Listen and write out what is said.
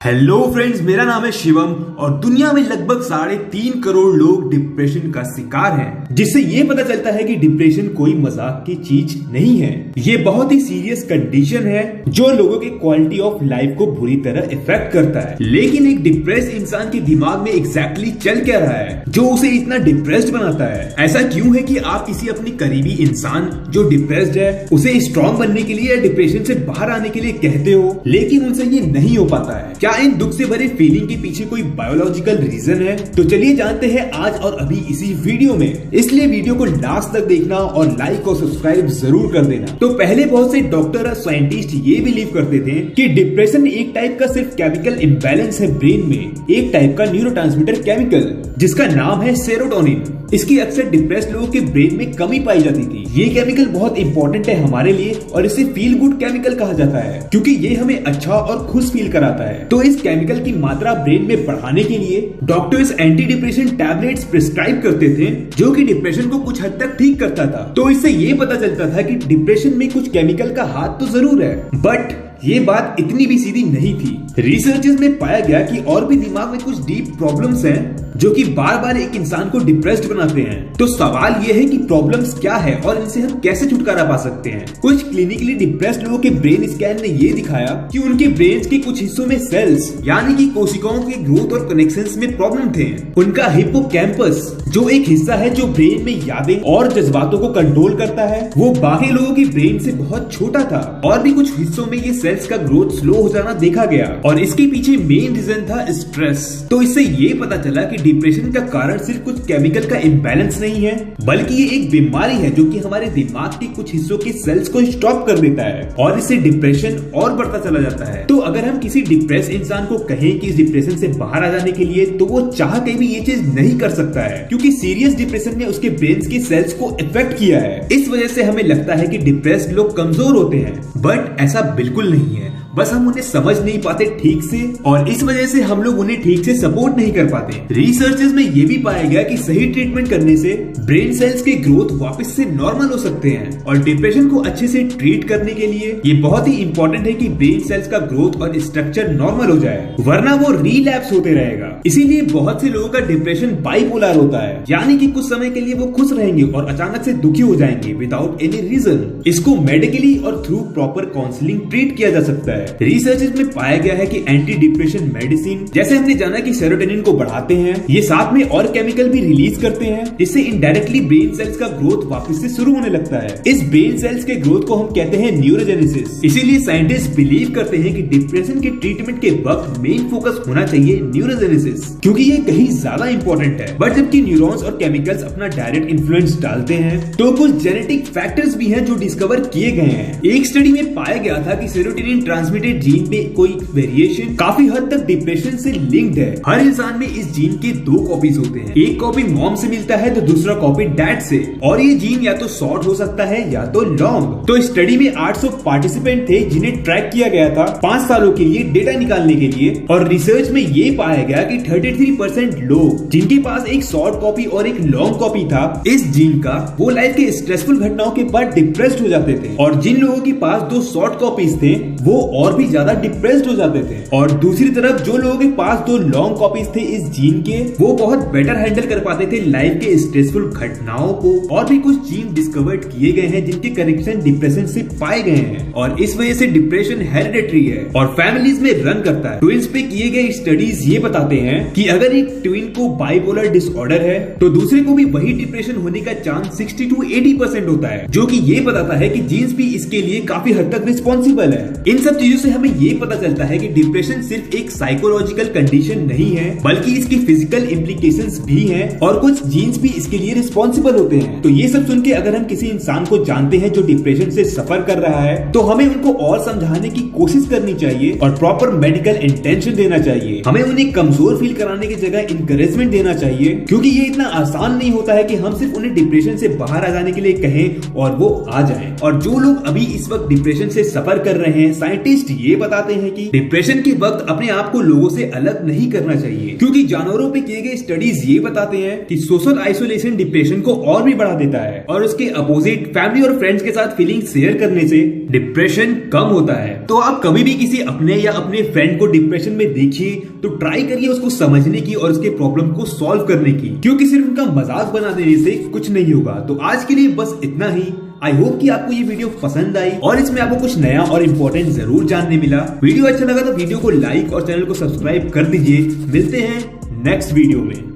Hello friends, मेरा नाम है शिवम और दुनिया में लगभग 3.5 करोड़ लोग डिप्रेशन का शिकार हैं, जिससे ये पता चलता है कि डिप्रेशन कोई मजाक की चीज नहीं है। ये बहुत ही सीरियस कंडीशन है जो लोगों की क्वालिटी ऑफ लाइफ को बुरी तरह इफेक्ट करता है। लेकिन एक डिप्रेस इंसान के दिमाग में एग्जैक्टली चल क्या रहा है जो उसे इतना डिप्रेस्ड बनाता है? ऐसा क्यों है कि आप किसी अपनी करीबी इंसान जो डिप्रेस्ड है उसे स्ट्रॉन्ग बनने के लिए या डिप्रेशन से बाहर आने के लिए कहते हो, लेकिन उनसे ये नहीं हो पाता है? क्या इन दुख से भरे फीलिंग के पीछे कोई बायोलॉजिकल रीजन है? तो चलिए जानते हैं आज और अभी इसी वीडियो में। इसलिए वीडियो को लास्ट तक देखना और लाइक और सब्सक्राइब जरूर कर देना। तो पहले बहुत से डॉक्टर और साइंटिस्ट ये बिलीव करते थे कि डिप्रेशन एक टाइप का सिर्फ केमिकल इम्बैलेंस है ब्रेन में, एक टाइप का न्यूरोट्रांसमीटर केमिकल जिसका नाम है सेरोटोनिन। इसकी अक्सर डिप्रेस्ड लोगों के ब्रेन में कमी पाई जाती थी। ये केमिकल बहुत इंपॉर्टेंट है हमारे लिए और इसे फील गुड केमिकल कहा जाता है क्योंकि ये हमें अच्छा और खुश फील कराता है। तो इस केमिकल की मात्रा ब्रेन में बढ़ाने के लिए doctors anti depression tablets prescribe करते थे जो कि डिप्रेशन को कुछ हद तक ठीक करता था। तो इससे ये पता चलता था कि डिप्रेशन में कुछ केमिकल का हाथ तो जरूर है, बट ये बात इतनी भी सीधी नहीं थी। रिसर्चर्स में पाया गया कि और भी दिमाग में कुछ डीप प्रॉब्लम्स हैं जो कि बार बार एक इंसान को डिप्रेस्ड बनाते हैं। तो सवाल ये है कि प्रॉब्लम्स क्या है और इनसे हम कैसे छुटकारा पा सकते हैं। कुछ क्लिनिकली डिप्रेस्ड लोगों के ब्रेन स्कैन ने ये दिखाया कि उनके ब्रेन के कुछ हिस्सों में सेल्स यानी कि कोशिकाओं के ग्रोथ और कनेक्शंस में प्रॉब्लम थे। उनका हिप्पोकैम्पस जो एक हिस्सा है जो ब्रेन में यादें और जज्बातों को कंट्रोल करता है, वो बाकी लोगों के ब्रेन से बहुत छोटा था। और भी कुछ हिस्सों में ये सेल्स का ग्रोथ स्लो हो जाना देखा गया और इसके पीछे मेन रीजन था स्ट्रेस। तो इससे ये पता चला कि डिप्रेशन का कारण सिर्फ कुछ केमिकल का इम्बैलेंस नहीं है, बल्कि ये एक बीमारी है जो कि हमारे दिमाग के कुछ हिस्सों के सेल्स को स्टॉप कर देता है और इससे डिप्रेशन और बढ़ता चला जाता है। तो अगर हम किसी डिप्रेस इंसान को कहें कि इस डिप्रेशन से बाहर आ जाने के लिए, तो वो चाह के भी ये चीज नहीं कर सकता है क्योंकि सीरियस डिप्रेशन ने उसके ब्रेन के सेल्स को इफेक्ट किया है। इस वजह से हमें लगता है कि डिप्रेस्ड लोग कमजोर होते हैं, बट ऐसा बिल्कुल नहीं है। बस हम उन्हें समझ नहीं पाते ठीक से और इस वजह से हम लोग उन्हें ठीक से सपोर्ट नहीं कर पाते। रिसर्चेस में ये भी पाया गया कि सही ट्रीटमेंट करने से ब्रेन सेल्स के ग्रोथ वापस से नॉर्मल हो सकते हैं और डिप्रेशन को अच्छे से ट्रीट करने के लिए ये बहुत ही इंपॉर्टेंट है कि ब्रेन सेल्स का ग्रोथ और स्ट्रक्चर नॉर्मल हो जाए, वरना वो रिलैप्स होते रहेगा। इसीलिए बहुत से लोगों का डिप्रेशन बाइपोलर होता है, यानी कि कुछ समय के लिए वो खुश रहेंगे और अचानक से दुखी हो जाएंगे विदाउट एनी रीजन। इसको मेडिकली और थ्रू प्रॉपर काउंसलिंग ट्रीट किया जा सकता है। रिसर्चेस में पाया गया है कि एंटी डिप्रेशन मेडिसिन, जैसे हमने जाना कि सेरोटोनिन को बढ़ाते हैं, ये साथ में और केमिकल भी रिलीज करते हैं जिससे इनडायरेक्टली ब्रेन सेल्स का ग्रोथ वापस से शुरू होने लगता है। इस ब्रेन सेल्स के ग्रोथ को हम कहते हैं न्यूरोजेनेसिस। इसीलिए साइंटिस्ट बिलीव करते हैं कि डिप्रेशन के ट्रीटमेंट के वक्त मेन फोकस होना चाहिए न्यूरोजेनेसिस, क्योंकि ये कहीं ज्यादा इंपॉर्टेंट है। बट जबकि न्यूरॉन्स और केमिकल्स अपना डायरेक्ट इन्फ्लुएंस डालते हैं, तो कुछ जेनेटिक फैक्टर्स भी हैं जो डिस्कवर किए गए हैं। एक स्टडी में पाया गया था कि सेरोटोनिन ट्रांसमिटेड जीन में कोई वेरिएशन काफी हद तक डिप्रेशन से लिंक्ड है। हर इंसान में इस जीन के 2 कॉपीज होते हैं, एक कॉपी मॉम से मिलता है तो दूसरा कॉपी डैड से, और ये जीन या तो शॉर्ट हो सकता है या तो लॉन्ग। तो स्टडी में 800 पार्टिसिपेंट थे जिन्हें ट्रैक किया गया था 5 सालों के लिए डेटा निकालने के लिए, और रिसर्च में ये पाया गया कि 33% लोग जिनके पास एक शॉर्ट कॉपी और एक लॉन्ग कॉपी था इस जीन का, वो लाइफ के स्ट्रेसफुल घटनाओं के बाद डिप्रेस्ड हो जाते थे, और जिन लोगों के पास 2 शॉर्ट कॉपीज थे वो और भी ज्यादा डिप्रेस्ड हो जाते थे। और दूसरी तरफ जो लोगों के पास 2 लॉन्ग कॉपीज थे इस जीन के, वो बहुत बेटर हैंडल कर पाते थे लाइफ के स्ट्रेसफुल घटनाओं को। और भी कुछ जीन डिस्कवर्ड किए गए हैं जिनके कनेक्शन डिप्रेशन से पाए गए हैं, और इस वजह से डिप्रेशन हेरिडिटरी है और फैमिलीज में रन करता है। ट्विन्स पे किए गए स्टडीज ये बताते हैं कि अगर एक ट्विन को बाइपोलर डिसऑर्डर है तो दूसरे को भी वही डिप्रेशन होने का चांस 60 to 80% होता है, जो कि ये बताता है कि जीन्स भी इसके लिए काफी हद तक रिस्पॉन्सिबल है। इन सब चीजों से हमें ये पता चलता है कि डिप्रेशन सिर्फ एक साइकोलॉजिकल कंडीशन नहीं है, बल्कि इसकी फिजिकल इम्प्लीकेशंस भी हैं और कुछ जीन्स भी इसके लिए रिस्पॉन्सिबल होते हैं। तो ये सब सुन के अगर हम किसी इंसान को जानते हैं जो डिप्रेशन से सफर कर रहा है, तो हमें उनको और समझाने की कोशिश करनी चाहिए और प्रॉपर मेडिकल इंटेंशन देना चाहिए। हमें उन्हें कमजोर फील कराने की जगह इंकरेजमेंट देना चाहिए, क्योंकि ये इतना आसान नहीं होता है कि हम सिर्फ उन्हें डिप्रेशन से बाहर आ जाने के लिए कहें और वो आ जाएं। और जो लोग अभी इस वक्त डिप्रेशन से सफर कर रहे हैं, साइंटिस्ट ये बताते हैं कि डिप्रेशन के वक्त अपने आप को लोगों से अलग नहीं करना चाहिए, क्योंकि जानवरों पे किए गए स्टडीज ये बताते हैं कि सोशल आइसोलेशन डिप्रेशन को और भी बढ़ा देता है, और उसके अपोजिट फैमिली और फ्रेंड्स के साथ फीलिंग शेयर करने से डिप्रेशन कम होता है। तो आप कभी भी किसी अपने या अपने फ्रेंड को डिप्रेशन में देखिए तो ट्राई करिए उसको समझने की और उसके प्रॉब्लम को सॉल्व करने की, क्योंकि सिर्फ उनका मजाक बना देने से कुछ नहीं होगा। तो आज के लिए बस इतना ही। आई होप कि आपको ये वीडियो पसंद आई और इसमें आपको कुछ नया और इम्पोर्टेंट जरूर जानने मिला। वीडियो अच्छा लगा तो वीडियो को लाइक और चैनल को सब्सक्राइब कर दीजिए। मिलते हैं नेक्स्ट वीडियो में।